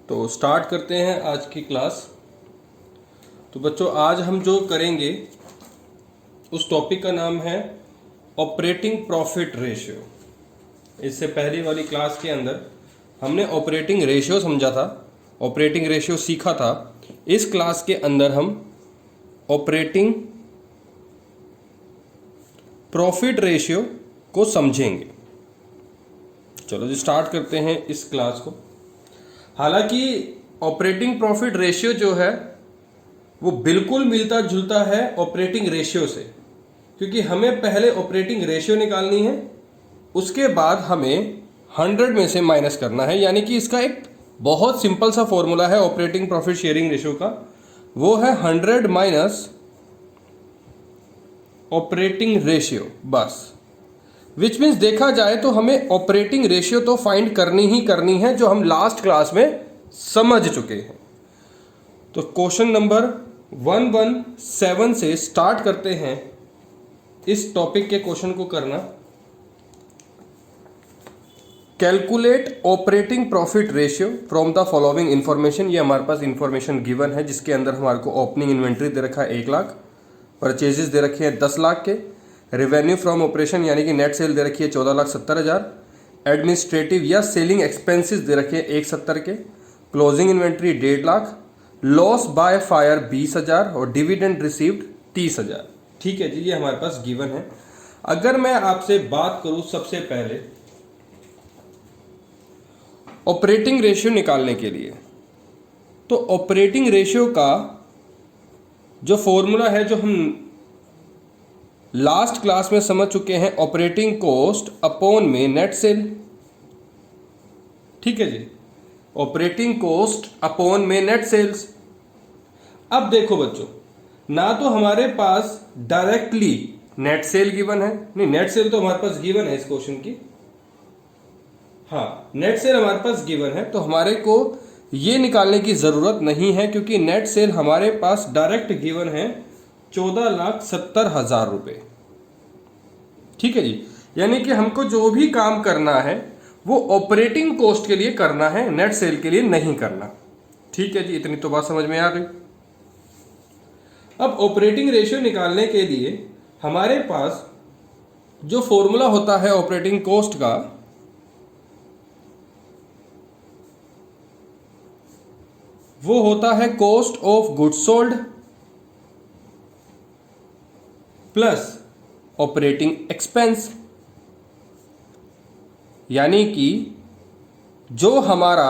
तो स्टार्ट करते हैं आज की क्लास। तो बच्चों आज हम जो करेंगे उस टॉपिक का नाम है ऑपरेटिंग प्रॉफिट रेशियो। इससे पहली वाली क्लास के अंदर हमने ऑपरेटिंग रेशियो समझा था, ऑपरेटिंग रेशियो सीखा था। इस क्लास के अंदर हम ऑपरेटिंग प्रॉफिट रेशियो को समझेंगे। चलो जी स्टार्ट करते हैं इस क्लास को। हालांकि ऑपरेटिंग प्रॉफिट रेशियो जो है वो बिल्कुल मिलता जुलता है ऑपरेटिंग रेशियो से, क्योंकि हमें पहले ऑपरेटिंग रेशियो निकालनी है, उसके बाद हमें 100 में से माइनस करना है। यानी कि इसका एक बहुत सिंपल सा फॉर्मूला है ऑपरेटिंग प्रॉफिट शेयरिंग रेशियो का, वो है 100 माइनस ऑपरेटिंग रेशियो, बस। विच मीन्स देखा जाए तो हमें ऑपरेटिंग रेशियो तो फाइंड करनी ही करनी है, जो हम लास्ट क्लास में समझ चुके हैं। तो क्वेश्चन नंबर 117 से स्टार्ट करते हैं इस टॉपिक के क्वेश्चन को करना। Calculate operating profit ratio from the following information. ये हमारे पास इंफॉर्मेशन गिवन है, जिसके अंदर हमारे को ओपनिंग इन्वेंट्री दे रखा है 1 लाख, परचेजेस दे रखे हैं 10 लाख के, रेवेन्यू फ्रॉम ऑपरेशन यानी कि नेट सेल दे रखी है 14,70,000, एडमिनिस्ट्रेटिव या सेलिंग एक्सपेंसेस दे रखे हैं 170 के, closing inventory 1.5 lakh, loss by fire 20,000 और डिविडेंड रिसीव्ड 30,000। ठीक है जी, ये हमारे पास गिवन है। अगर मैं आपसे बात करूं सबसे पहले ऑपरेटिंग रेशियो निकालने के लिए, तो ऑपरेटिंग रेशियो का जो फॉर्मूला है जो हम लास्ट क्लास में समझ चुके हैं, ऑपरेटिंग कॉस्ट अपॉन में नेट सेल। ठीक है जी, ऑपरेटिंग कॉस्ट अपॉन में नेट सेल्स। अब देखो बच्चों, ना तो हमारे पास डायरेक्टली नेट सेल गिवन है, नहीं नेट सेल तो हमारे पास गिवन है इस क्वेश्चन की, हाँ नेट सेल हमारे पास गिवन है, तो हमारे को ये निकालने की जरूरत नहीं है, क्योंकि नेट सेल हमारे पास डायरेक्ट गिवन है 14,70,000 रुपए। ठीक है जी, यानी कि हमको जो भी काम करना है वो ऑपरेटिंग कॉस्ट के लिए करना है, नेट सेल के लिए नहीं करना। ठीक है जी, इतनी तो बात समझ में आ गई। अब ऑपरेटिंग रेशियो निकालने के लिए हमारे पास जो फॉर्मूला होता है ऑपरेटिंग कॉस्ट का, वो होता है cost of goods sold plus operating expense. यानी कि जो हमारा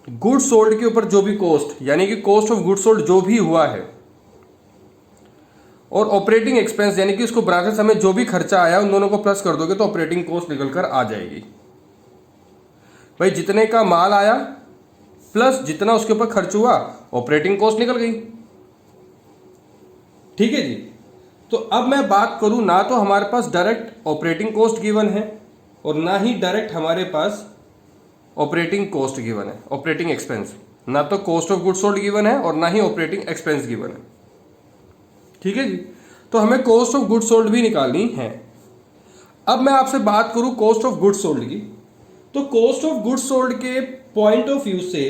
गुड सोल्ड के ऊपर जो भी कॉस्ट, यानी कि कॉस्ट ऑफ गुड सोल्ड जो भी हुआ है, और ऑपरेटिंग एक्सपेंस यानी कि उसको बनाते समय जो भी खर्चा आया, उन दोनों को प्लस कर दोगे तो ऑपरेटिंग कॉस्ट निकल कर आ जाएगी। भाई जितने का माल आया प्लस जितना उसके ऊपर खर्च हुआ, ऑपरेटिंग कॉस्ट निकल गई। ठीक है जी, तो अब मैं बात करूं, ना तो हमारे पास डायरेक्ट ऑपरेटिंग कॉस्ट गिवन है और ना ही डायरेक्ट हमारे पास ऑपरेटिंग कॉस्ट गिवन है, ऑपरेटिंग एक्सपेंस। ना तो cost of goods sold given है और ना ही ऑपरेटिंग एक्सपेंस गिवन है। ठीक है जी, तो हमें कॉस्ट ऑफ गुड्स सोल्ड भी निकालनी है। अब मैं आपसे बात करूं कॉस्ट ऑफ गुड्स सोल्ड की, तो कॉस्ट ऑफ गुड्स सोल्ड के पॉइंट ऑफ व्यू से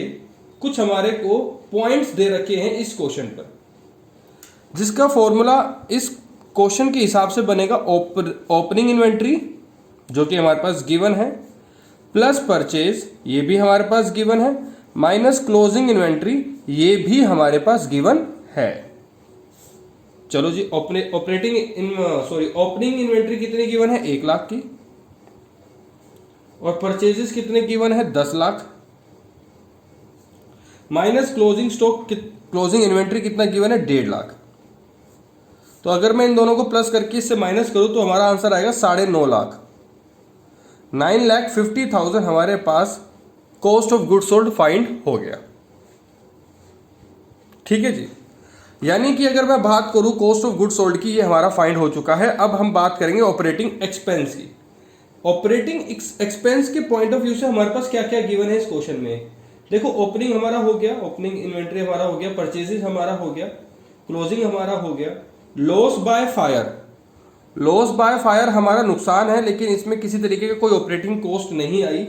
कुछ हमारे को पॉइंट्स दे रखे हैं इस क्वेश्चन पर, जिसका फॉर्मूला इस क्वेश्चन के हिसाब से बनेगा ओपनिंग इन्वेंट्री जो कि हमारे पास गिवन है, प्लस परचेज ये भी हमारे पास गिवन है, माइनस क्लोजिंग इन्वेंट्री ये भी हमारे पास गिवन है। चलो जी, ओपनिंग इन्वेंट्री कितनी गिवन है 1 लाख की, और परचेजेस कितने गिवन है 10 lakh, minus closing stock closing inventory कितना गिवन है 1.5 लाख। तो अगर मैं इन दोनों को प्लस करके इससे माइनस करूं तो हमारा आंसर आएगा 9.5 लाख। 9,50,000 हमारे पास cost of goods sold find हो गया। ठीक है जी, यानी कि अगर मैं बात करूं कॉस्ट ऑफ गुड्स सोल्ड की, ये हमारा फाइंड हो चुका है। अब हम बात करेंगे ऑपरेटिंग एक्सपेंस की। ऑपरेटिंग एक्सपेंस के पॉइंट ऑफ व्यू से हमारे पास क्या क्या गिवन है इस क्वेश्चन में। देखो, ओपनिंग हमारा हो गया, ओपनिंग इन्वेंट्री हमारा हो गया, परचेजेस हमारा हो गया, क्लोजिंग हमारा हो गया, loss by fire, loss by fire हमारा नुकसान है, लेकिन इसमें किसी तरीके का कोई ऑपरेटिंग कॉस्ट नहीं आई।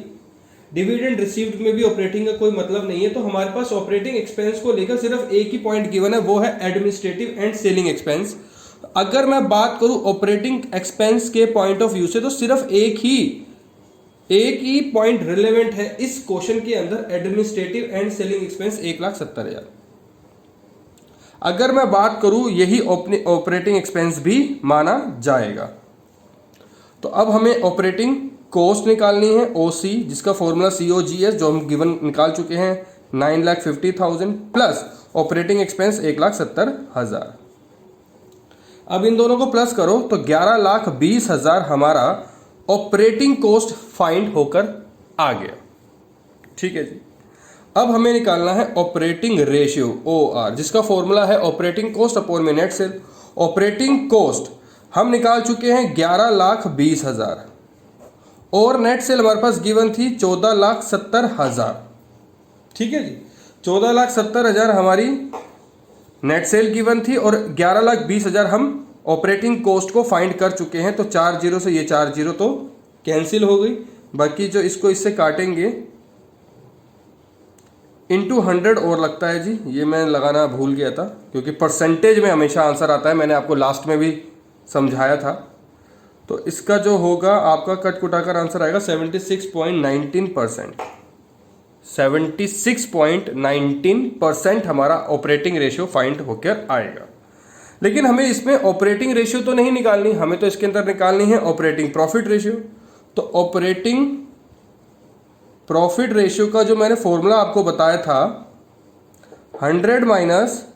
डिविडेंड रिसीव्ड में भी ऑपरेटिंग का कोई मतलब नहीं है। तो हमारे पास ऑपरेटिंग एक्सपेंस को लेकर सिर्फ एक ही पॉइंट गिवन है, वो है एडमिनिस्ट्रेटिव एंड सेलिंग एक्सपेंस। अगर मैं बात करूं ऑपरेटिंग एक्सपेंस के पॉइंट ऑफ व्यू से, तो सिर्फ एक ही पॉइंट रिलेवेंट है इस क्वेश्चन के अंदर, एडमिनिस्ट्रेटिव एंड सेलिंग एक्सपेंस 1,70,000। अगर मैं बात करूं, यही ऑपरेटिंग एक्सपेंस भी माना जाएगा। तो अब हमें ऑपरेटिंग कॉस्ट निकालनी है, ओसी, जिसका फॉर्मूला COGS जो हम गिवन निकाल चुके हैं 9,50,000 प्लस ऑपरेटिंग एक्सपेंस 1,70,000। अब इन दोनों को प्लस करो तो 11,20,000 हमारा ऑपरेटिंग कॉस्ट फाइंड होकर आ गया। ठीक है जी। अब हमें निकालना है ऑपरेटिंग रेशियो OR, जिसका फॉर्मूला है ऑपरेटिंग कॉस्ट अपॉन में नेट सेल। ऑपरेटिंग कॉस्ट हम निकाल चुके हैं 11,20,000 और नेट सेल हमारे पास गिवन थी 14,70,000। ठीक है जी, 14,70,000 हमारी नेट सेल गिवन थी और 11,20,000 हम ऑपरेटिंग कॉस्ट को फाइंड कर चुके हैं। तो 4 जीरो से ये 4 जीरो तो कैंसिल हो गई, बाकी जो इसको इससे काटेंगे इंटू 100 और लगता है जी, ये मैं लगाना भूल गया था क्योंकि परसेंटेज में हमेशा आंसर आता है, मैंने आपको लास्ट में भी समझाया था। तो इसका जो होगा आपका कट कुटाकर आंसर आएगा 76.19%। 76.19% हमारा ऑपरेटिंग रेशियो फाइंड होकर आएगा। लेकिन हमें इसमें ऑपरेटिंग रेशियो तो नहीं निकालनी, हमें तो इसके अंदर निकालनी है ऑपरेटिंग प्रॉफिट रेशियो। तो ऑपरेटिंग प्रॉफिट रेशियो का जो मैंने फॉर्मूला आपको बताया था 100 minus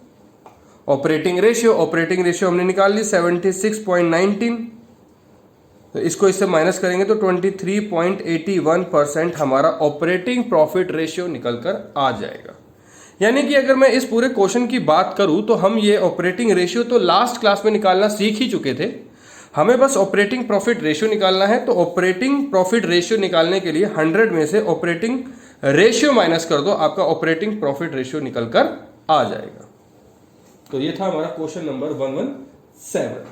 operating ratio, operating ratio हमने निकाल ली 76.19। तो इसको इससे माइनस करेंगे तो 23.81% हमारा ऑपरेटिंग प्रॉफिट रेशियो निकल कर आ जाएगा। यानी कि अगर मैं इस पूरे क्वेश्चन की बात करूं तो हम ये ऑपरेटिंग रेशियो तो लास्ट क्लास में निकालना सीख ही चुके थे, हमें बस ऑपरेटिंग प्रॉफिट रेशियो निकालना है। तो ऑपरेटिंग प्रॉफिट रेशियो निकालने के लिए 100 में से ऑपरेटिंग रेशियो माइनस कर दो, आपका ऑपरेटिंग प्रॉफिट रेशियो निकल कर आ जाएगा। तो ये था हमारा क्वेश्चन नंबर 117।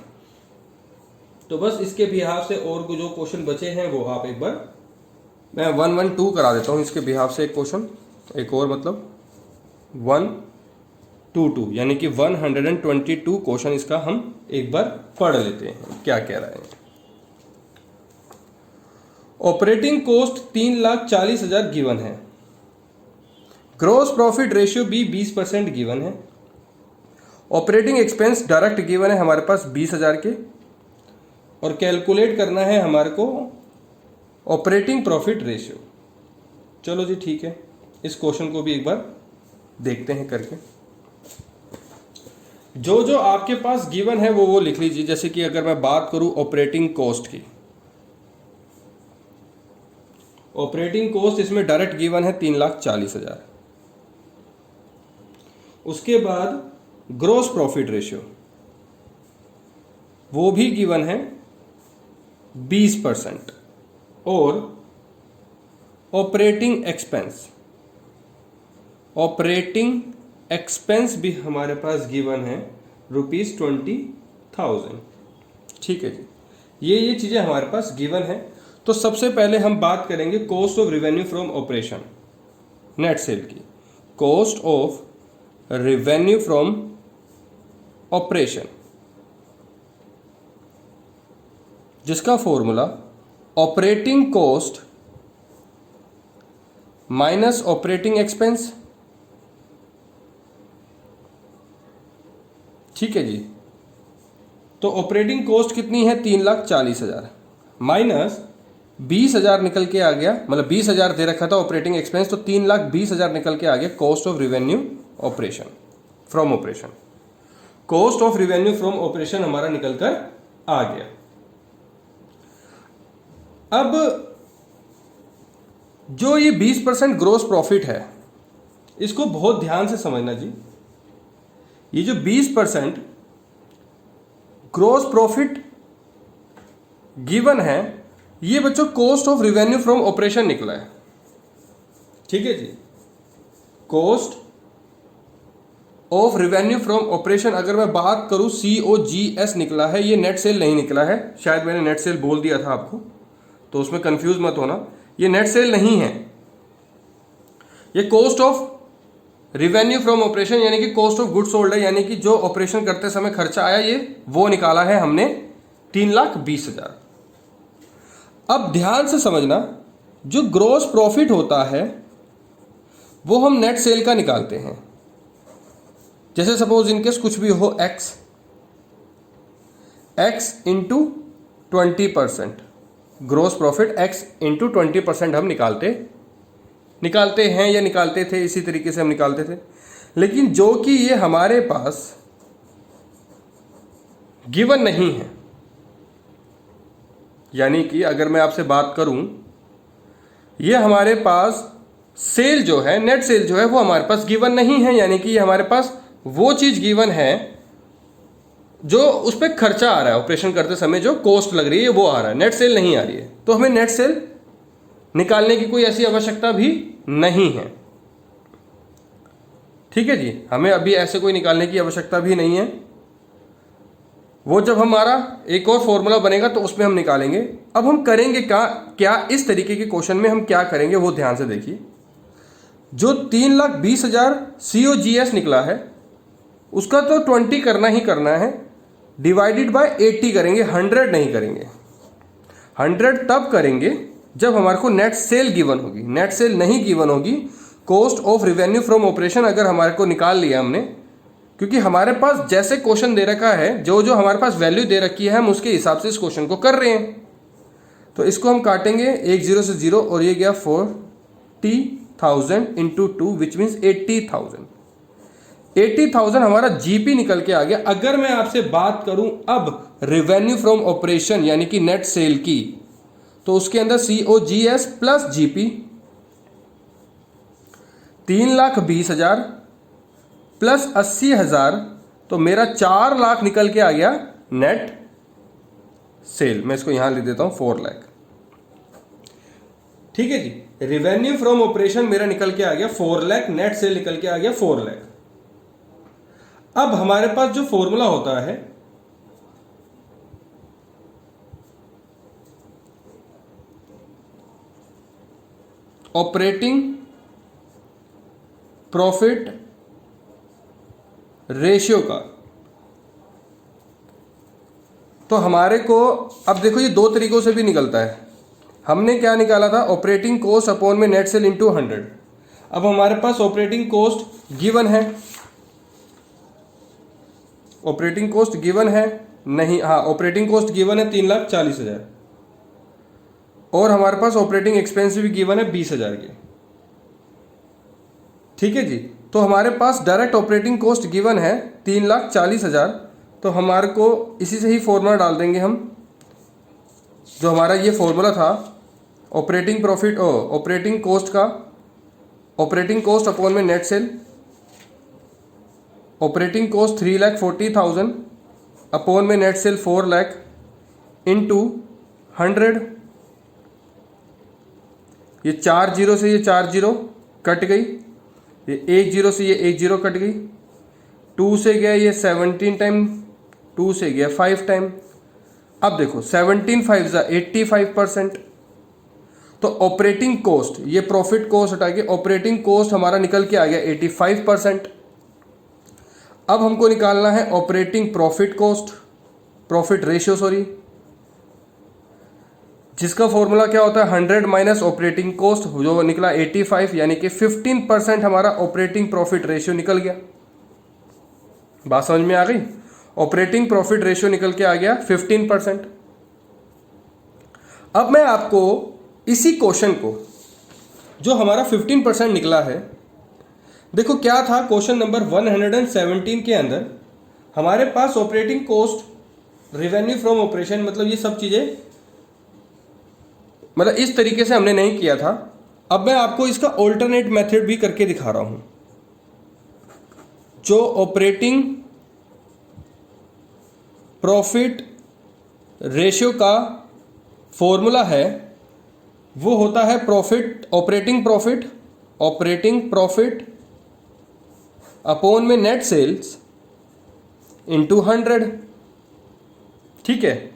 तो बस इसके बिहाफ से और जो क्वेश्चन बचे हैं वो आप एक बार, मैं 112 करा देता हूँ इसके बिहाफ से एक क्वेश्चन, एक और मतलब 122, यानी कि 122 क्वेश्चन इसका हम एक बार पढ़ लेते हैं क्या कह रहा है। ऑपरेटिंग कॉस्ट 3,40,000 गिवन है, ग्रॉस प्रॉफिट रेशियो भी 20% गिवन है, ऑपरेटिंग एक्सपेंस डायरेक्ट गिवन है हमारे पास 20,000 के, और कैलकुलेट करना है हमारे को ऑपरेटिंग प्रॉफिट रेशियो। चलो जी ठीक है, इस क्वेश्चन को भी एक बार देखते हैं करके। जो जो आपके पास गिवन है वो लिख लीजिए। जैसे कि अगर मैं बात करूं ऑपरेटिंग कॉस्ट की, ऑपरेटिंग कॉस्ट इसमें डायरेक्ट गिवन है 3,40,000। उसके बाद ग्रॉस प्रॉफिट रेशियो वो भी गिवन है 20%, और ऑपरेटिंग एक्सपेंस भी हमारे पास गिवन है ₹20,000। ठीक है जी, ये चीजें हमारे पास गिवन है। तो सबसे पहले हम बात करेंगे cost of revenue from operation, net sale की। Cost of revenue from operation, जिसका formula operating cost minus operating expense. ठीक है जी, तो ऑपरेटिंग कॉस्ट कितनी है 3,40,000 माइनस 20,000 निकल के आ गया, मतलब 20,000 दे रखा था ऑपरेटिंग एक्सपेंस, तो 3,20,000 निकल के आ गया cost of revenue operation from operation. Cost of revenue from operation हमारा निकल कर आ गया। अब जो ये 20% ग्रोस प्रॉफिट है, इसको बहुत ध्यान से समझना जी। ये जो 20% ग्रोस प्रॉफिट गिवन है, ये बच्चों cost of revenue from operation निकला है। ठीक है जी, cost of revenue from operation अगर मैं बात करूं COGS निकला है, ये नेट सेल नहीं निकला है। शायद मैंने नेट सेल बोल दिया था आपको, तो उसमें कंफ्यूज मत होना, ये नेट सेल नहीं है। ये cost of revenue from operation यानी कि कॉस्ट ऑफ गुड्स सोल्ड है, यानी कि जो ऑपरेशन करते समय खर्चा आया ये वो निकाला है हमने 3,20,000। अब ध्यान से समझना, जो ग्रॉस प्रॉफिट होता है वो हम नेट सेल का निकालते हैं। जैसे सपोज इनकेस कुछ भी हो x into 20%, gross profit x into 20% हम निकालते हैं या निकालते थे, इसी तरीके से हम निकालते थे। लेकिन जो कि ये हमारे पास गिवन नहीं है, यानी कि अगर मैं आपसे बात करूं, ये हमारे पास सेल जो है, नेट सेल जो है वो हमारे पास गिवन नहीं है, यानी कि ये हमारे पास वो चीज गिवन है जो उस पर खर्चा आ रहा है, ऑपरेशन करते समय जो कॉस्ट लग रही है वो आ रहा है, नेट सेल नहीं आ रही है। तो हमें नेट सेल निकालने की कोई ऐसी आवश्यकता भी नहीं है। ठीक है जी, हमें अभी ऐसे कोई निकालने की आवश्यकता भी नहीं है। वो जब हमारा एक और फॉर्मूला बनेगा तो उसमें हम निकालेंगे। अब हम करेंगे क्या इस तरीके के क्वेश्चन में हम क्या करेंगे वो ध्यान से देखिए। जो 3,20,000 COGS निकला है उसका तो 20 करना ही करना है, डिवाइडेड बाय 80 करेंगे, 100 नहीं करेंगे। 100 तब करेंगे जब हमारे को नेट सेल गिवन होगी। नेट सेल नहीं गिवन होगी, cost of revenue from operation अगर हमारे को निकाल लिया हमने, क्योंकि हमारे पास जैसे क्वेश्चन दे रखा है, जो जो हमारे पास वैल्यू दे रखी है हम उसके हिसाब से इस क्वेश्चन को कर रहे हैं। तो इसको हम काटेंगे, 1 0 से 0 और ये गया 40,000 इंटू 2 विच मीन्स 80,000। 80,000 हमारा जीपी निकल के आ गया। अगर मैं आपसे बात करूं अब रिवेन्यू फ्रॉम ऑपरेशन यानी कि नेट सेल की, तो उसके अंदर COGS प्लस जीपी 3,20,000 प्लस 80,000, तो मेरा 4 लाख निकल के आ गया नेट सेल। मैं इसको यहां लिख देता हूं 4 लाख। ठीक है जी, रिवेन्यू फ्रॉम ऑपरेशन मेरा निकल के आ गया 4 लाख, नेट सेल निकल के आ गया 4 लाख। अब हमारे पास जो फॉर्मूला होता है ऑपरेटिंग प्रॉफिट रेशियो का, तो हमारे को अब देखो ये 2 तरीकों से भी निकलता है। हमने क्या निकाला था, ऑपरेटिंग कॉस्ट अपॉन में नेट सेल इंटू 100। अब हमारे पास ऑपरेटिंग कॉस्ट गिवन है, ऑपरेटिंग कॉस्ट गिवन है नहीं, हाँ ऑपरेटिंग कॉस्ट गिवन है 3,40,000 और हमारे पास ऑपरेटिंग एक्सपेंस भी गिवन है 20,000 के। ठीक है जी, तो हमारे पास डायरेक्ट ऑपरेटिंग कॉस्ट गिवन है 3,40,000, तो हमारे को इसी से ही फॉर्मूला डाल देंगे हम, जो हमारा ये फॉर्मूला था ऑपरेटिंग प्रॉफिट ऑपरेटिंग कॉस्ट का, ऑपरेटिंग कॉस्ट अपॉन में net cell. Operating cost 3,40,000 upon में नेट सेल 4 लाख इंटू 100। ये 4 0 से ये 4 0 कट गई, ये 1 0 से ये 1 0 कट गई, 2 से गया ये 17 टाइम, 2 से गया 5 टाइम। अब देखो 17 5 85%। तो ऑपरेटिंग कॉस्ट, ये प्रॉफिट कॉस्ट हटा के ऑपरेटिंग कॉस्ट हमारा निकल के आ गया 85%। अब हमको निकालना है operating profit cost, profit ratio sorry, जिसका फॉर्मूला क्या होता है 100 माइनस ऑपरेटिंग कॉस्ट, जो निकला 85, यानी कि 15% हमारा ऑपरेटिंग प्रॉफिट रेशियो निकल गया। बात समझ में आ गई? ऑपरेटिंग प्रॉफिट रेशियो निकल के आ गया 15%। अब मैं आपको इसी क्वेश्चन को, जो हमारा 15% निकला है, देखो क्या था क्वेश्चन नंबर 117 के अंदर हमारे पास operating cost, revenue from operation, मतलब ये सब चीजें, मतलब इस तरीके से हमने नहीं किया था। अब मैं आपको इसका ऑल्टरनेट मेथड भी करके दिखा रहा हूं। जो ऑपरेटिंग प्रॉफिट रेशियो का फॉर्मूला है वो होता है प्रॉफिट, ऑपरेटिंग प्रॉफिट अपॉन में नेट सेल्स इंटू 100। ठीक है,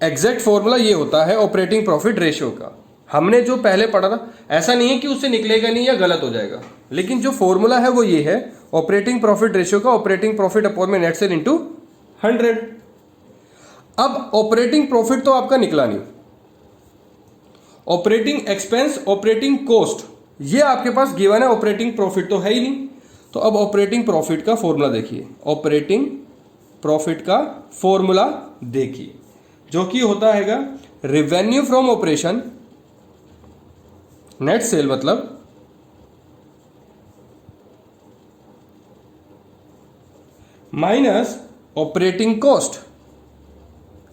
एग्जैक्ट फॉर्मूला ये होता है ऑपरेटिंग प्रॉफिट रेशियो का। हमने जो पहले पढ़ा था, ऐसा नहीं है कि उससे निकलेगा नहीं या गलत हो जाएगा, लेकिन जो फॉर्मूला है वो ये है, ऑपरेटिंग प्रॉफिट रेशियो का ऑपरेटिंग प्रॉफिट अपॉन में नेट सेल इंटू 100। अब ऑपरेटिंग प्रॉफिट तो आपका निकला नहीं, ऑपरेटिंग एक्सपेंस, ऑपरेटिंग कॉस्ट ये आपके पास गिवन है, ऑपरेटिंग प्रॉफिट तो है ही नहीं। तो अब ऑपरेटिंग प्रॉफिट का फॉर्मूला देखिए, ऑपरेटिंग प्रॉफिट का फॉर्मूला देखिए, जो कि होता हैगा revenue from operation, net cell मतलब माइनस ऑपरेटिंग कॉस्ट,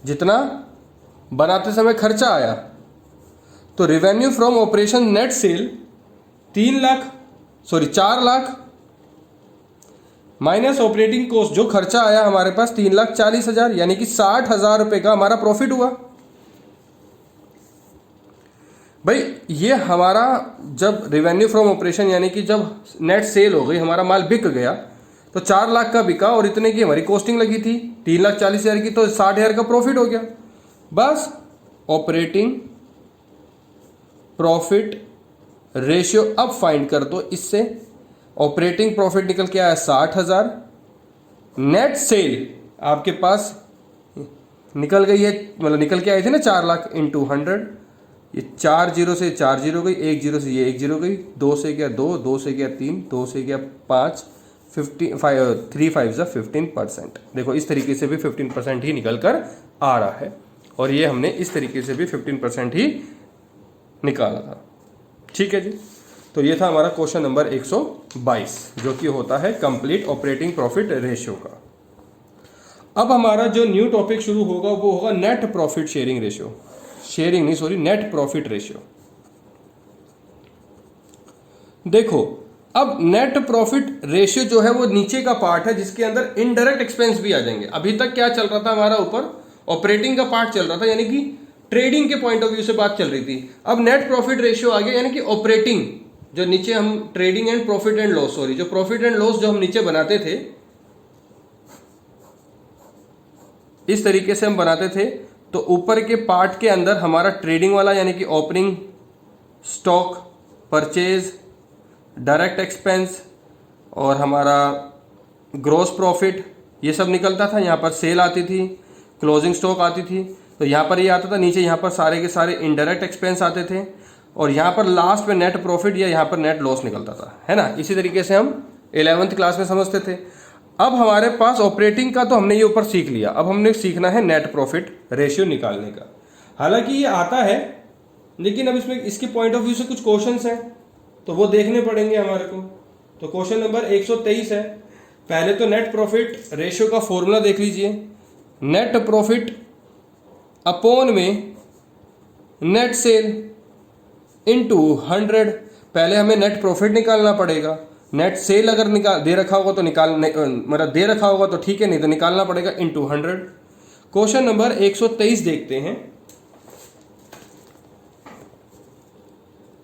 जितना बनाते समय खर्चा आया। तो revenue from operation net cell 4 lakh minus operating cost, जो खर्चा आया हमारे पास 3,40,000, यानी कि 60,000 रुपए का हमारा प्रॉफिट हुआ। भाई ये हमारा जब रेवेन्यू फ्रॉम ऑपरेशन यानी कि जब नेट सेल हो गई, हमारा माल बिक गया, तो 4 लाख का बिका और इतने की हमारी कॉस्टिंग लगी थी 3,40,000 की, तो 60,000 का प्रॉफिट हो गया। बस ऑपरेटिंग प्रॉफिट रेशियो अब फाइंड कर दो इससे। ऑपरेटिंग प्रॉफिट निकल के आया 60,000, नेट सेल आपके पास निकल गई है, मतलब निकल के आए थे ना 4 लाख इंटू 100, ये 4 जीरो से 4 जीरो गई, 1 जीरो से ये 1 जीरो गई, 2 से गया 2, 2 से गया 3, 2 से गया 5, 3 5 जा 15%। देखो इस तरीके से भी 15% ही निकल कर आ रहा है, और ये हमने इस तरीके से भी 15% ही निकाला था। ठीक है जी, तो ये था हमारा क्वेश्चन नंबर 122, जो कि होता है कंप्लीट ऑपरेटिंग प्रॉफिट रेशियो का। अब हमारा जो न्यू टॉपिक शुरू होगा वो होगा net profit sharing ratio, sharing नहीं सॉरी, नेट प्रॉफिट रेशियो। देखो अब नेट प्रॉफिट रेशियो जो है वो नीचे का पार्ट है, जिसके अंदर इनडायरेक्ट एक्सपेंस भी आ जाएंगे। अभी तक क्या चल रहा था हमारा, ऊपर ऑपरेटिंग का पार्ट चल रहा था, यानी कि ट्रेडिंग के पॉइंट ऑफ व्यू से बात चल रही थी। अब नेट प्रॉफिट रेशियो आ गया, यानी कि ऑपरेटिंग, जो नीचे हम trading and profit and loss, sorry जो प्रॉफिट एंड लॉस जो हम नीचे बनाते थे, इस तरीके से हम बनाते थे, तो ऊपर के पार्ट के अंदर हमारा ट्रेडिंग वाला यानी कि opening stock, purchase, direct expense और हमारा ग्रॉस प्रॉफिट ये सब निकलता था। यहाँ पर सेल आती थी, क्लोजिंग स्टॉक आती थी, तो यहाँ पर ये आता था। नीचे यहाँ पर सारे के सारे इनडायरेक्ट एक्सपेंस आते थे, और यहाँ पर लास्ट में नेट प्रॉफिट या यहाँ पर नेट लॉस निकलता था, है ना। इसी तरीके से हम 11वीं क्लास में समझते थे। अब हमारे पास ऑपरेटिंग का तो हमने ये ऊपर सीख लिया, अब हमने सीखना है नेट प्रॉफिट रेशियो निकालने का। हालांकि ये आता है, लेकिन अब इसमें इसके पॉइंट ऑफ व्यू से कुछ क्वेश्चंस हैं, तो वो देखने पड़ेंगे हमारे को। तो क्वेश्चन नंबर 123 है। पहले तो नेट प्रॉफिट रेशियो का फॉर्मूला देख लीजिए, नेट प्रॉफिट अपॉन में नेट सेल इनटू 100। पहले हमें नेट प्रॉफिट निकालना पड़ेगा, नेट सेल अगर निकाल दे रखा होगा तो मतलब दे रखा होगा तो ठीक है, नहीं तो निकालना पड़ेगा इनटू 100। क्वेश्चन नंबर 123 देखते हैं,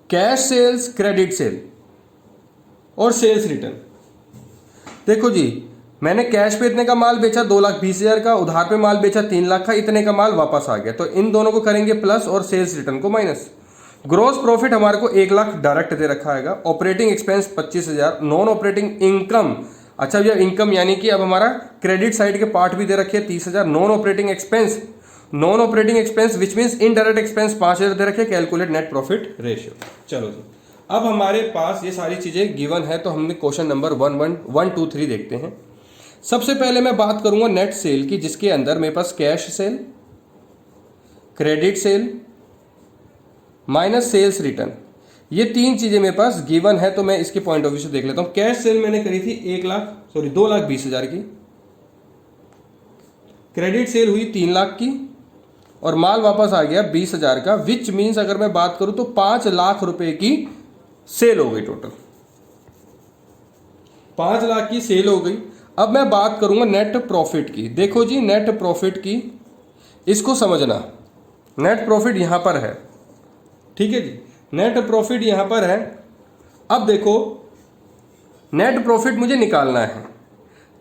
कैश सेल्स, क्रेडिट सेल और सेल्स रिटर्न। देखो जी, मैंने कैश पे इतने का माल बेचा 2,20,000 का, उधार पे माल बेचा 3 लाख का, इतने का माल वापस आ गया, तो इन दोनों को करेंगे प्लस और सेल्स रिटर्न को माइनस। ग्रॉस प्रॉफिट हमारे को 1 लाख डायरेक्ट दे रखा है, operating expense 25,000, non operating income, अच्छा भैया इनकम यानी कि अब हमारा क्रेडिट साइड के पार्ट भी दे रखे 30,000, non operating expense which means indirect expense 5,000 दे रखे। Calculate net profit ratio. चलो जी, अब हमारे पास ये सारी चीजें गिवन है, तो हमने क्वेश्चन नंबर 1 2 3 देखते हैं। सबसे पहले मैं बात करूंगा नेट सेल की, जिसके अंदर मेरे पास cash sale, credit sale minus sales return, ये 3 चीजें मेरे पास गिवन है। तो मैं इसके पॉइंट ऑफ व्यू से देख लेता हूं। कैश सेल मैंने करी थी 2,20,000 की, क्रेडिट सेल हुई 3 लाख की, और माल वापस आ गया 20,000 का, विच मीन्स अगर मैं बात करूं तो 5 लाख रुपए की सेल हो गई। टोटल 5 लाख की सेल हो गई। अब मैं बात करूंगा नेट प्रॉफिट की। देखो जी, नेट प्रॉफिट की इसको समझना, नेट प्रॉफिट यहां पर है, ठीक है जी, नेट प्रॉफिट यहां पर है। अब देखो नेट प्रॉफिट मुझे निकालना है।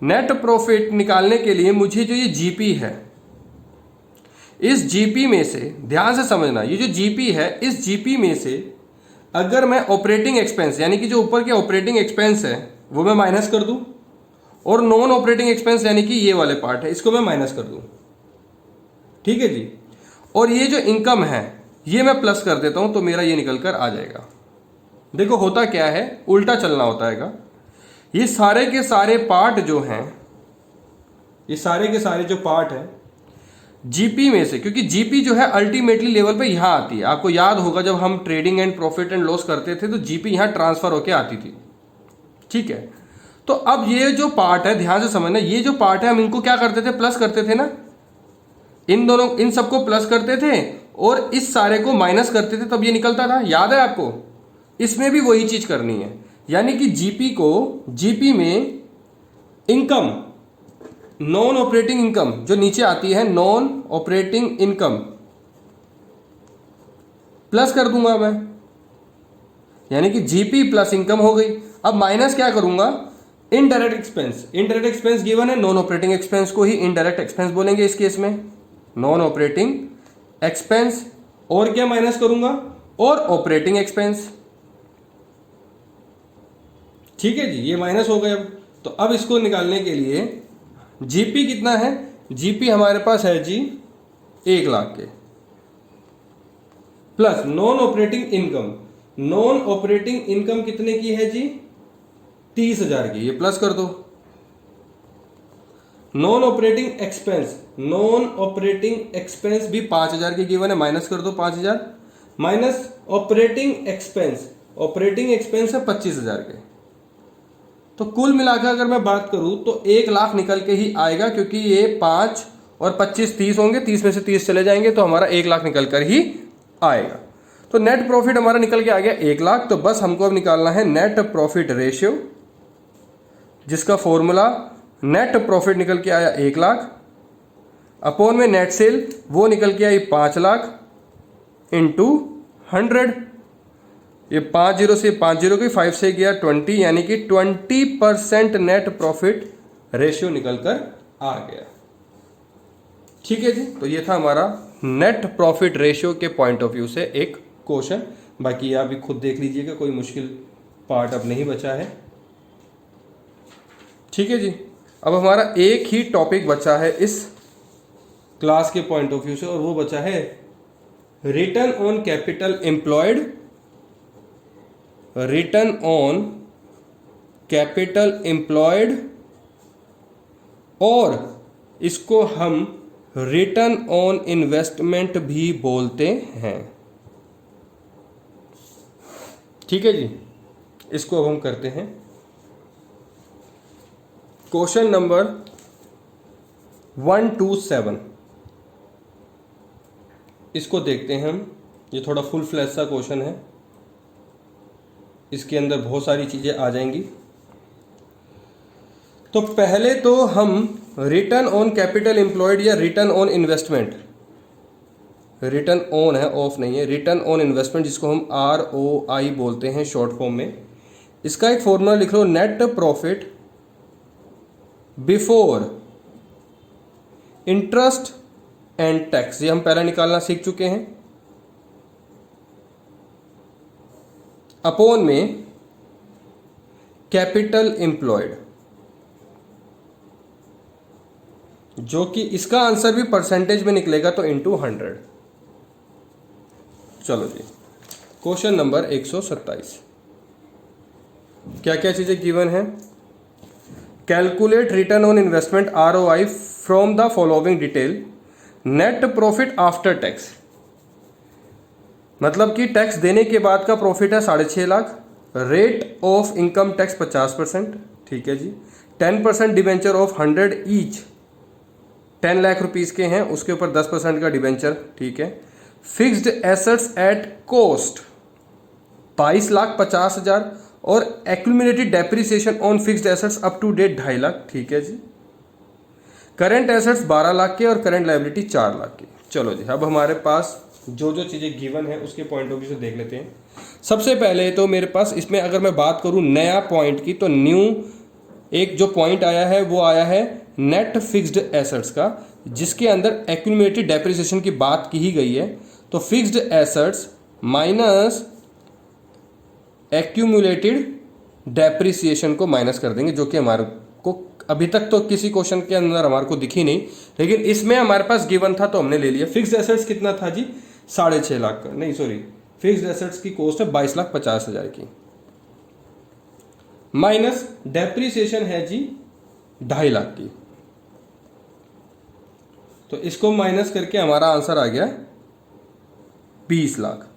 नेट प्रॉफिट निकालने के लिए मुझे जो ये जीपी है, इस जीपी में से ध्यान से समझना, ये जो जीपी है इस जीपी में से अगर मैं ऑपरेटिंग एक्सपेंस यानी कि जो ऊपर के ऑपरेटिंग एक्सपेंस है वो मैं माइनस कर दूं, और नॉन ऑपरेटिंग एक्सपेंस यानी कि ये वाले पार्ट है इसको मैं माइनस कर दूं, ठीक है जी। और ये जो इनकम है ये मैं प्लस कर देता हूं तो मेरा ये निकल कर आ जाएगा। देखो होता क्या है, उल्टा चलना होता है। ये सारे के सारे पार्ट जो हैं, ये सारे के सारे जो पार्ट हैं जीपी में से, क्योंकि जीपी जो है अल्टीमेटली लेवल पे यहां आती है। आपको याद होगा जब हम trading and profit and loss करते थे तो जीपी यहां ट्रांसफर होके आती थी, ठीक है। तो अब ये जो पार्ट है ध्यान से समझना, ये जो पार्ट है हम इनको क्या करते थे, प्लस करते थे ना, इन दोनों इन सबको प्लस करते थे और इस सारे को माइनस करते थे, तब ये निकलता था, याद है आपको। इसमें भी वही चीज करनी है, यानी कि जीपी में इनकम, नॉन ऑपरेटिंग इनकम जो नीचे आती है, नॉन ऑपरेटिंग इनकम प्लस कर दूंगा मैं, यानी कि जीपी प्लस इनकम हो गई। अब माइनस क्या करूंगा, indirect expense. Indirect expense given है, नॉन ऑपरेटिंग एक्सपेंस को ही इनडायरेक्ट एक्सपेंस बोलेंगे इस केस में, नॉन ऑपरेटिंग एक्सपेंस। और क्या माइनस करूंगा, और ऑपरेटिंग एक्सपेंस, ठीक है जी। ये माइनस हो गए। अब तो अब इसको निकालने के लिए जीपी कितना है, जीपी हमारे पास है जी 1 लाख के, plus non operating income. Non operating income कितने की है जी, 30,000 की, ये प्लस कर दो। Non operating expense, non operating expense भी 5,000 की गिवन है, माइनस कर दो 5,000, minus operating expense, operating expense है 25,000 के। तो कुल मिलाकर अगर मैं बात करूं तो 1 लाख निकल के ही आएगा, क्योंकि ये 5 और 25 30 होंगे, 30 में से 30 चले जाएंगे तो हमारा 1 लाख निकल कर ही आएगा। तो नेट प्रॉफिट हमारा निकल के आ गया 1 लाख। तो बस हमको अब निकालना है नेट प्रॉफिट रेशियो, जिसका फॉर्मूला नेट प्रॉफिट निकल के आया 1 लाख अपॉन में नेट सेल, वो निकल के आई 5 लाख इंटू 100। ये 5 जीरो से 5 जीरो की 5 से गया 20, यानी कि 20% नेट प्रॉफिट रेशियो निकल कर आ गया, ठीक है जी। तो ये था हमारा नेट प्रॉफिट रेशियो के पॉइंट ऑफ व्यू से एक क्वेश्चन। बाकी आप भी खुद देख लीजिएगा, कोई मुश्किल पार्ट अब नहीं बचा है, ठीक है जी। अब हमारा एक ही टॉपिक बचा है इस क्लास के पॉइंट ऑफ व्यू से, और वो बचा है return on capital employed, return on capital employed, और इसको हम रिटर्न ऑन इन्वेस्टमेंट भी बोलते हैं, ठीक है जी। इसको अब हम करते हैं। क्वेश्चन नंबर 127 इसको देखते हैं हम। ये थोड़ा फुल फ्लैश सा क्वेश्चन है, इसके अंदर बहुत सारी चीज़ें आ जाएंगी। तो पहले तो हम रिटर्न ऑन कैपिटल एम्प्लॉयड या return on investment, return on है, ऑफ नहीं है, रिटर्न ऑन इन्वेस्टमेंट जिसको हम ROI बोलते हैं शॉर्ट फॉर्म में, इसका एक फॉर्मूला लिख लो, net profit before interest and tax. ये हम पहले निकालना सीख चुके हैं, अपॉन में कैपिटल एम्प्लॉयड, जो कि इसका आंसर भी परसेंटेज में निकलेगा तो इंटू 100। चलो जी, क्वेश्चन नंबर 127 क्या क्या चीजें गिवन है। Calculate return on investment ROI from the following detail, net profit after tax, मतलब कि टैक्स देने के बाद का प्रॉफिट है 6.5 lakh, rate of income tax 50%, ठीक है जी। 10% debenture of 100 each, 10 lakh rupees के हैं, उसके ऊपर 10% का डिबेंचर, ठीक है। फिक्स्ड एसेट्स एट कॉस्ट 22,50,000 और accumulated depreciation on fixed assets up to date 2.5 lakh, ठीक है जी। करंट एसेट्स 12 लाख के और करंट लायबिलिटी 4 लाख की। चलो जी, अब हमारे पास जो जो चीज़ें गिवन है उसके पॉइंट ऑफ व्यू से देख लेते हैं। सबसे पहले तो मेरे पास इसमें अगर मैं बात करूं नया पॉइंट की, तो न्यू एक जो पॉइंट आया है वो आया है नेट फिक्स्ड एसेट्स का, जिसके अंदर एक्यूमुलेटेड डेप्रिसिएशन की बात की ही गई है। तो fixed assets minus accumulated depreciation को माइनस कर देंगे, जो कि हमारे को अभी तक तो किसी क्वेश्चन के अंदर हमारे को दिखी नहीं, लेकिन इसमें हमारे पास गिवन था तो हमने ले लिया। फिक्स्ड एसेट्स कितना था जी? 6.5 लाख का, नहीं सॉरी, फिक्स्ड एसेट्स की कॉस्ट है 22,50,000 की, माइनस डेप्रिसिएशन है जी 2.5 लाख की। तो इसको माइनस करके हमारा आंसर आ गया 20 लाख।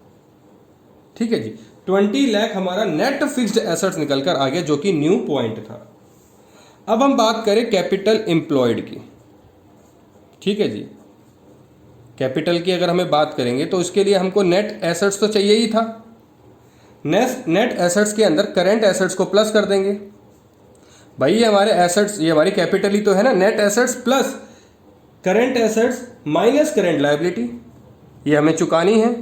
ठीक है जी, 20 लाख हमारा नेट फिक्स्ड एसेट्स निकलकर आ गया, जो कि न्यू पॉइंट था। अब हम बात करें कैपिटल एम्प्लॉयड की। ठीक है जी, कैपिटल की अगर हमें बात करेंगे तो इसके लिए हमको नेट एसेट्स तो चाहिए ही था। नेट एसेट्स के अंदर करेंट एसेट्स को प्लस कर देंगे। भाई ये हमारे एसेट्स, ये हमारी कैपिटल ही तो है ना, net assets plus current assets minus current liability, ये हमें चुकानी है।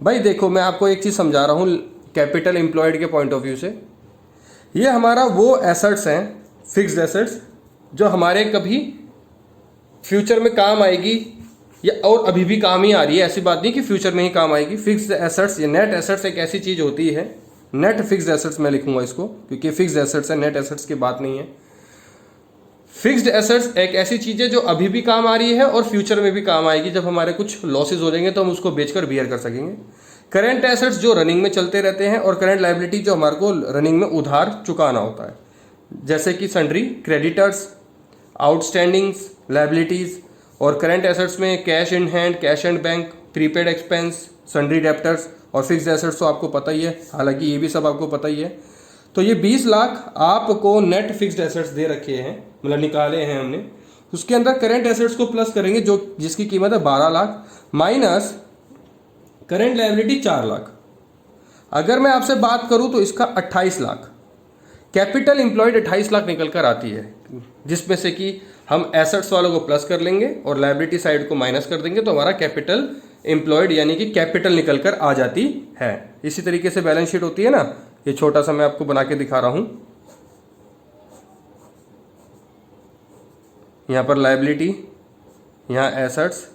भाई देखो मैं आपको एक चीज़ समझा रहा हूँ कैपिटल एम्प्लॉयड के पॉइंट ऑफ व्यू से। ये हमारा वो एसेट्स हैं, फिक्स्ड एसेट्स, जो हमारे कभी फ्यूचर में काम आएगी, या और अभी भी काम ही आ रही है, ऐसी बात नहीं कि फ्यूचर में ही काम आएगी। फिक्स्ड एसेट्स, ये नेट एसेट्स एक ऐसी चीज़ होती है, नेट फिक्स्ड एसेट्स मैं लिखूंगा इसको, क्योंकि फिक्स्ड एसेट्स है, नेट एसेट्स की बात नहीं है। फिक्स्ड एसेट्स एक ऐसी चीज़ है जो अभी भी काम आ रही है और फ्यूचर में भी काम आएगी, जब हमारे कुछ लॉसेज हो जाएंगे तो हम उसको बेचकर बियर कर सकेंगे। करेंट एसेट्स जो रनिंग में चलते रहते हैं, और करेंट लायबिलिटी जो हमारे को रनिंग में उधार चुकाना होता है, जैसे कि सन्ड्री क्रेडिटर्स, आउटस्टैंडिंग्स, लायबिलिटीज़। और करेंट एसेट्स में cash in hand, cash and bank, prepaid expense, sundry debtors, और फिक्स्ड एसेट्स तो आपको पता ही है, हालांकि ये भी सब आपको पता ही है। तो ये 20 लाख आपको नेट फिक्स्ड एसेट्स दे रखे हैं, मतलब निकाले हैं हमने। उसके अंदर करेंट एसेट्स को प्लस करेंगे, जो जिसकी कीमत है 12 lakh, minus current liability 4 lakh. अगर मैं आपसे बात करूं तो इसका 28 लाख, कैपिटल एम्प्लॉयड 28 लाख निकल कर आती है, जिसमें से कि हम एसेट्स वालों को प्लस कर लेंगे और लायबिलिटी साइड को माइनस कर देंगे, तो हमारा कैपिटल एम्प्लॉयड यानी कि कैपिटल निकल कर आ जाती है। इसी तरीके से बैलेंस शीट होती है ना, ये छोटा सा मैं आपको बना के दिखा रहा हूं। यहां पर लायबिलिटी, यहां एसेट्स,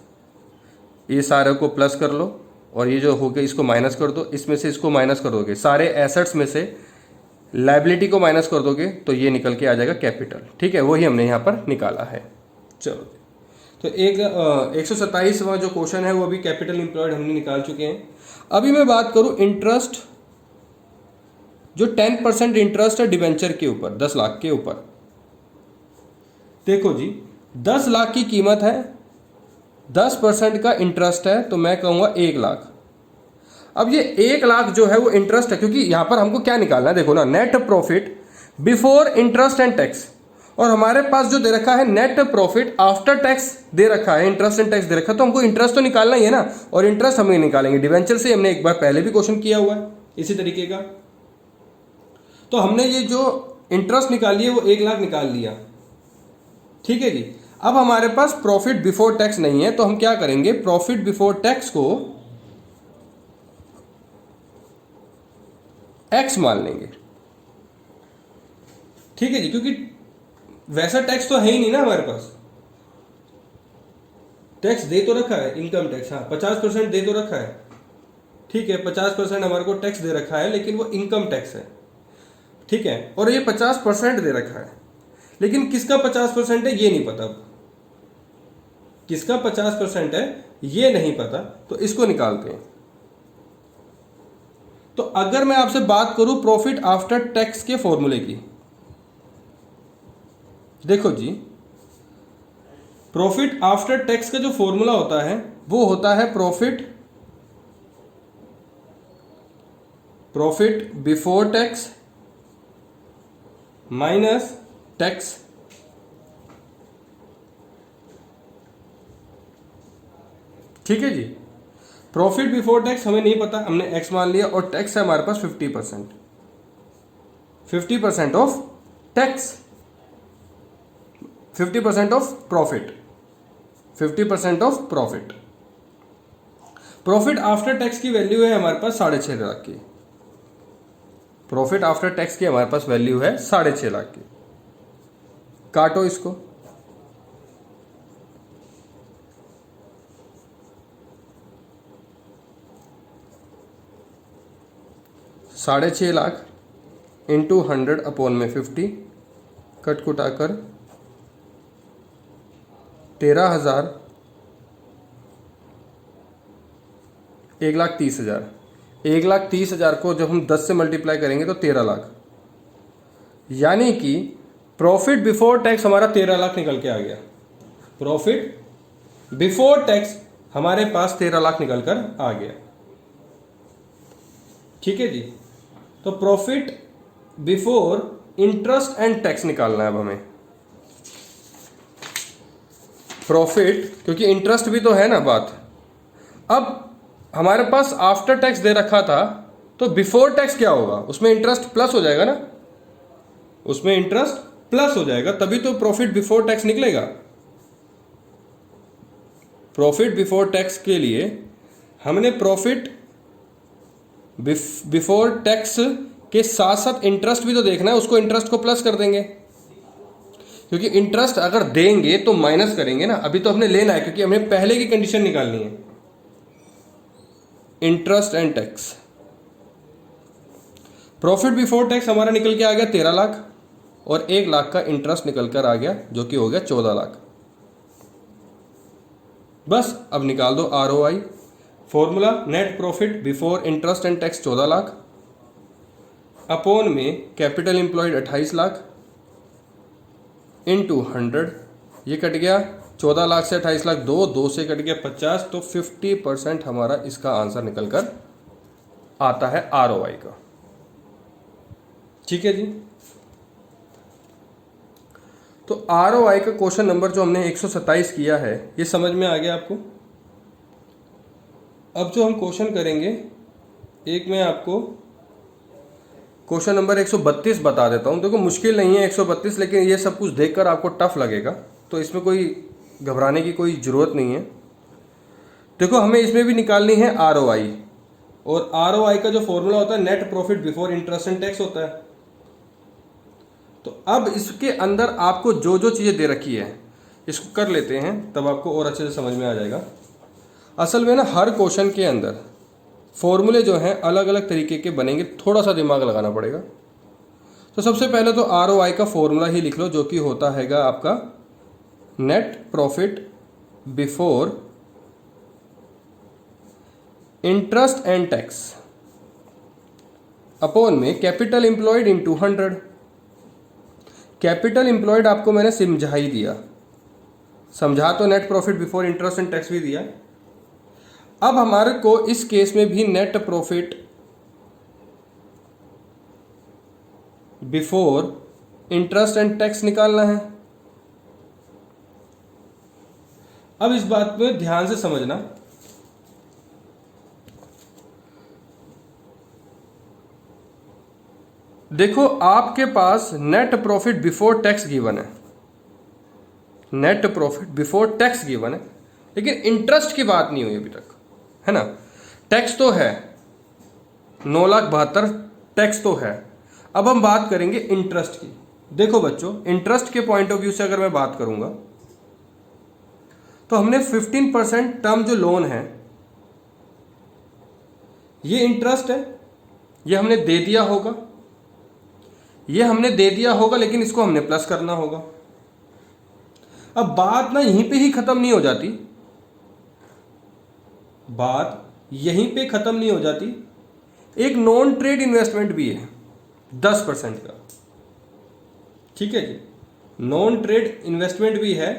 ये सारे को प्लस कर लो, और ये जो हो गया इसको माइनस कर दो, इसमें से इसको माइनस कर दोगे, सारे एसेट्स में से लायबिलिटी को माइनस कर दोगे तो ये निकल के आ जाएगा कैपिटल। ठीक है, वही हमने यहाँ पर निकाला है। चलो, तो एक 127वां जो क्वेश्चन है वो अभी कैपिटल एम्प्लॉयड हमने निकाल चुके हैं। अभी मैं बात करूं इंटरेस्ट, जो 10% इंटरेस्ट है डिबेंचर के ऊपर, 10 लाख के ऊपर। देखो जी, 10 लाख की कीमत है, 10% का इंटरेस्ट है, तो मैं कहूँगा 1 लाख। अब ये 1 लाख जो है वो इंटरेस्ट है, क्योंकि यहां पर हमको क्या निकालना है, देखो ना, net profit before interest and tax, और हमारे पास जो दे रखा है नेट प्रॉफिट आफ्टर टैक्स दे रखा है, इंटरेस्ट एंड टैक्स दे रखा है, तो हमको इंटरेस्ट तो निकालना ही है ना, और इंटरेस्ट हम निकालेंगे डिवेंचर से। हमने एक बार पहले भी क्वेश्चन किया हुआ है इसी तरीके का। तो हमने ये जो इंटरेस्ट निकाली है वो 1 लाख निकाल लिया। ठीक है जी, अब हमारे पास प्रॉफिट बिफोर टैक्स नहीं है, तो हम क्या करेंगे, प्रॉफिट बिफोर टैक्स को एक्स मान लेंगे। ठीक है जी, क्योंकि वैसा टैक्स तो है ही नहीं ना हमारे पास, टैक्स दे तो रखा है, इनकम टैक्स, हाँ 50% दे तो रखा है। ठीक है, 50% हमारे को टैक्स दे रखा है, लेकिन वो इनकम टैक्स है। ठीक है, और ये 50% दे रखा है, लेकिन किसका 50% है ये नहीं पता, किसका 50% है ये नहीं पता, तो इसको निकालते हैं। तो अगर मैं आपसे बात करूं प्रॉफिट आफ्टर टैक्स के फॉर्मूले की, देखो जी, प्रॉफिट आफ्टर टैक्स का जो फॉर्मूला होता है वो होता है profit before tax minus tax. ठीक है जी, प्रॉफिट बिफोर टैक्स हमें नहीं पता, हमने एक्स मान लिया, और टैक्स है हमारे पास 50%, 50% of tax, 50% of profit, 50% of profit. Profit after tax की वैल्यू है हमारे पास 6.5 लाख की, प्रॉफिट आफ्टर टैक्स की हमारे पास वैल्यू है 6.5 लाख की। काटो इसको, 6.5 लाख इंटू 100 अपॉन में 50, कट कुटाकर 13,000, 1,30,000। 1,30,000 को जब हम 10 से मल्टीप्लाई करेंगे तो 13 लाख, यानी कि प्रॉफिट बिफोर टैक्स हमारा 13 लाख निकल के आ गया। प्रॉफिट बिफोर टैक्स हमारे पास 13 लाख निकल कर आ गया। ठीक है जी। तो profit before interest and tax निकालना है अब हमें। प्रॉफिट, क्योंकि इंटरेस्ट भी तो है ना बात। अब हमारे पास आफ्टर टैक्स दे रखा था, तो बिफोर टैक्स क्या होगा? उसमें इंटरेस्ट प्लस हो जाएगा ना, उसमें इंटरेस्ट प्लस हो जाएगा, तभी तो प्रॉफिट बिफोर टैक्स निकलेगा। प्रॉफिट बिफोर टैक्स के लिए हमने प्रॉफिट बिफोर टैक्स के साथ साथ इंटरेस्ट भी तो देखना है, उसको इंटरेस्ट को प्लस कर देंगे, क्योंकि इंटरेस्ट अगर देंगे तो माइनस करेंगे ना। अभी तो हमने लेना है, क्योंकि हमें पहले की कंडीशन निकालनी है, interest and tax. Profit before tax हमारा निकल के आ गया 13 लाख, और 1 लाख का इंटरेस्ट निकल कर आ गया, जो कि हो गया 14 लाख। बस अब निकाल दो ROI। Formula net profit before interest and tax 14 lakh upon में कैपिटल एम्प्लॉयड 28 लाख इंटू 100, ये कट गया 14 लाख से 28 लाख, 2 से कट गया 50, तो 50% हमारा इसका आंसर निकल कर आता है ROI का। ठीक है जी। तो ROI का क्वेश्चन नंबर जो हमने 127 किया है, ये समझ में आ गया आपको। अब जो हम क्वेश्चन करेंगे, एक मैं आपको क्वेश्चन नंबर 132 बता देता हूँ। देखो मुश्किल नहीं है 132, लेकिन ये सब कुछ देखकर आपको टफ लगेगा, तो इसमें कोई घबराने की कोई ज़रूरत नहीं है। देखो हमें इसमें भी निकालनी है ROI, और ROI का जो फॉर्मूला होता है net profit before interest and tax होता है। तो अब इसके अंदर आपको जो जो चीज़ें दे रखी है इसको कर लेते हैं, तब आपको और अच्छे से समझ में आ जाएगा। असल में ना हर क्वेश्चन के अंदर फॉर्मूले जो हैं अलग अलग तरीके के बनेंगे, थोड़ा सा दिमाग लगाना पड़ेगा। तो सबसे पहले तो ROI का फॉर्मूला ही लिख लो, जो कि होता हैगा आपका net profit before interest and tax upon में capital employed into 100। Capital employed आपको मैंने समझा ही दिया, समझा तो net profit before interest and tax भी दिया। अब हमारे को इस केस में भी net profit before interest and tax निकालना है। अब इस बात पे ध्यान से समझना, देखो आपके पास net profit before tax given है, net profit before tax given है, लेकिन इंटरेस्ट की बात नहीं हुई अभी तक, है ना। टैक्स तो है 9,72,000 टैक्स तो है। अब हम बात करेंगे इंटरेस्ट की। देखो बच्चों, इंटरेस्ट के पॉइंट ऑफ व्यू से अगर मैं बात करूंगा तो हमने 15% टर्म जो लोन है ये इंटरेस्ट है, ये हमने दे दिया होगा, ये हमने दे दिया होगा, लेकिन इसको हमने प्लस करना होगा। अब बात ना यहीं पे ही खत्म नहीं हो जाती, बात यहीं पे खत्म नहीं हो जाती। एक नॉन ट्रेड इन्वेस्टमेंट भी है 10% का। ठीक है जी, नॉन ट्रेड इन्वेस्टमेंट भी है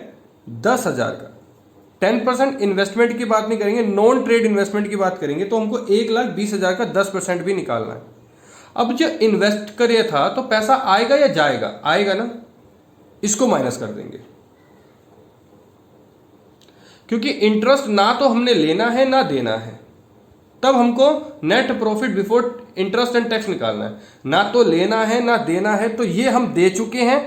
10,000 का। 10% इन्वेस्टमेंट की बात नहीं करेंगे, नॉन ट्रेड इन्वेस्टमेंट की बात करेंगे, तो हमको 1,20,000 का 10% भी निकालना है। अब जो इन्वेस्ट करे था तो पैसा आएगा या जाएगा? आएगा ना, इसको माइनस कर देंगे, क्योंकि इंटरेस्ट ना तो हमने लेना है ना देना है। तब हमको net profit before interest and tax निकालना है, ना तो लेना है ना देना है। तो ये हम दे चुके हैं,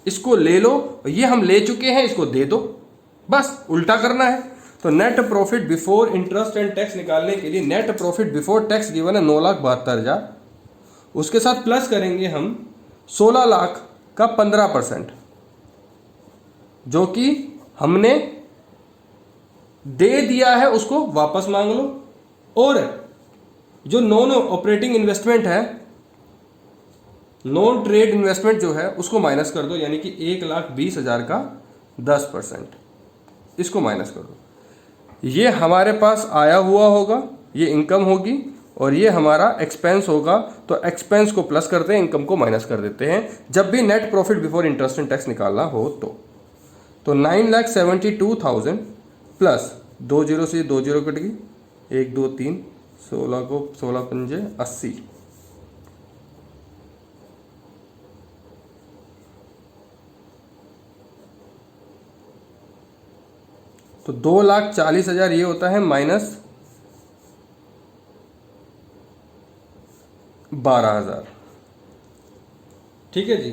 इसको ले लो, ये हम ले चुके हैं, इसको दे दो, बस उल्टा करना है। तो net profit before interest and tax निकालने के लिए net profit before tax given है 9,72,000, उसके साथ प्लस करेंगे हम 16 लाख का 15%, जो कि हमने दे दिया है, उसको वापस मांग लो। और जो नॉन ऑपरेटिंग इन्वेस्टमेंट है नॉन ट्रेड इन्वेस्टमेंट जो है उसको माइनस कर दो, यानी कि 1,20,000 का 10%, इसको माइनस कर दो। ये हमारे पास आया हुआ होगा, ये इनकम होगी, और ये हमारा एक्सपेंस होगा। तो एक्सपेंस को प्लस करते हैं, इनकम को माइनस कर देते हैं जब भी net profit before interest and tax निकालना हो। तो 9,72,000 प्लस 2 जीरो से 2 जीरो कट गई, 1 2 3 16 को 16 पंजे 80, तो 2,40,000 ये होता है माइनस 12,000। ठीक है जी।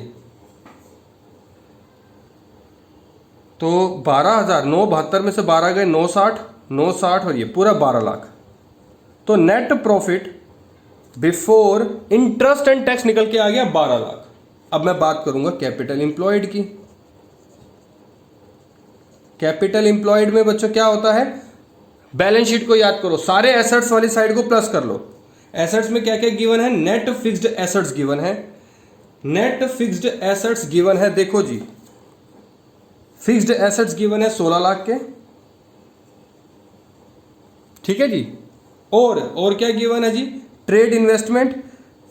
तो 12,000, 9,72 में से 12 गए 9,60, 9,60 और ये पूरा 12 लाख। तो net profit before interest and tax निकल के आ गया 12 लाख। अब मैं बात करूंगा कैपिटल एम्प्लॉयड की। कैपिटल एम्प्लॉयड में बच्चों क्या होता है, बैलेंस शीट को याद करो, सारे एसेट्स वाली साइड को प्लस कर लो। एसेट्स में क्या क्या गिवन है, नेट फिक्स्ड एसेट्स गिवन है, नेट फिक्स्ड एसेट्स गिवन है। देखो जी, फिक्स्ड एसेट्स गिवन है 16 लाख के, ठीक है जी। और क्या गिवन है जी, trade investment,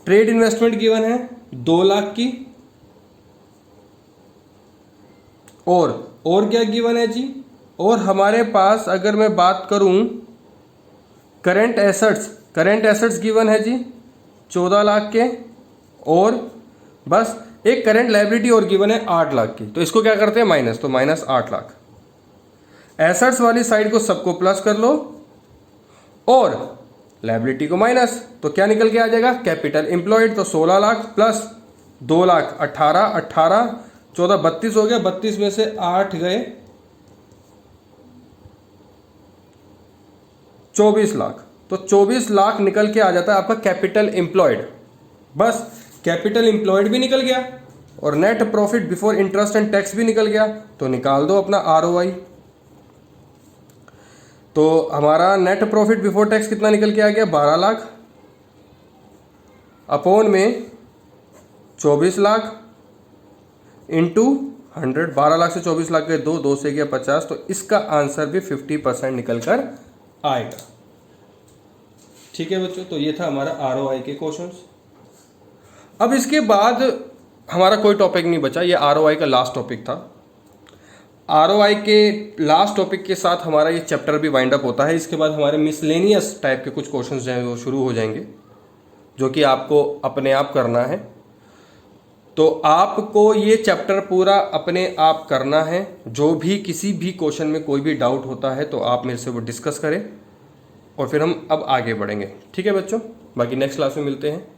trade investment given है 2 लाख की। और क्या गिवन है जी, और हमारे पास अगर मैं बात करूं current assets, current assets given है जी 14 लाख के, और बस एक करंट लायबिलिटी और गिवन है 8 लाख की। तो इसको क्या करते हैं माइनस, तो माइनस 8 लाख। एसेट्स वाली साइड को सबको प्लस कर लो और लायबिलिटी को माइनस, तो क्या निकल के आ जाएगा कैपिटल एम्प्लॉयड। तो 16 लाख प्लस 2 लाख 18, 18 14 32 हो गया, 32 में से 8 गए 24 लाख। तो 24 लाख निकल के आ जाता है आपका कैपिटल एम्प्लॉयड। बस कैपिटल एम्प्लॉयड भी निकल गया और net profit before interest and tax भी निकल गया। तो निकाल दो अपना ROI। तो हमारा नेट प्रॉफिट बिफोर टैक्स कितना निकल के आ गया 12 लाख अपॉन में 24 लाख इंटू 100। 12 लाख से 24 लाख गए 2 से गया 50। तो इसका आंसर भी 50% निकल कर आएगा। ठीक है बच्चों, तो ये था हमारा ROI के क्वेश्चंस। अब इसके बाद हमारा कोई टॉपिक नहीं बचा, ये ROI का लास्ट टॉपिक था। ROI के लास्ट टॉपिक के साथ हमारा ये चैप्टर भी वाइंड अप होता है। इसके बाद हमारे मिसलेनियस टाइप के कुछ क्वेश्चंस जो हैं वो शुरू हो जाएंगे, जो कि आपको अपने आप करना है। तो आपको ये चैप्टर पूरा अपने आप करना है। जो भी किसी भी क्वेश्चन में कोई भी डाउट होता है तो आप मेरे से वो डिस्कस करें और फिर हम अब आगे बढ़ेंगे। ठीक है बच्चों, बाकी नेक्स्ट क्लास में मिलते हैं।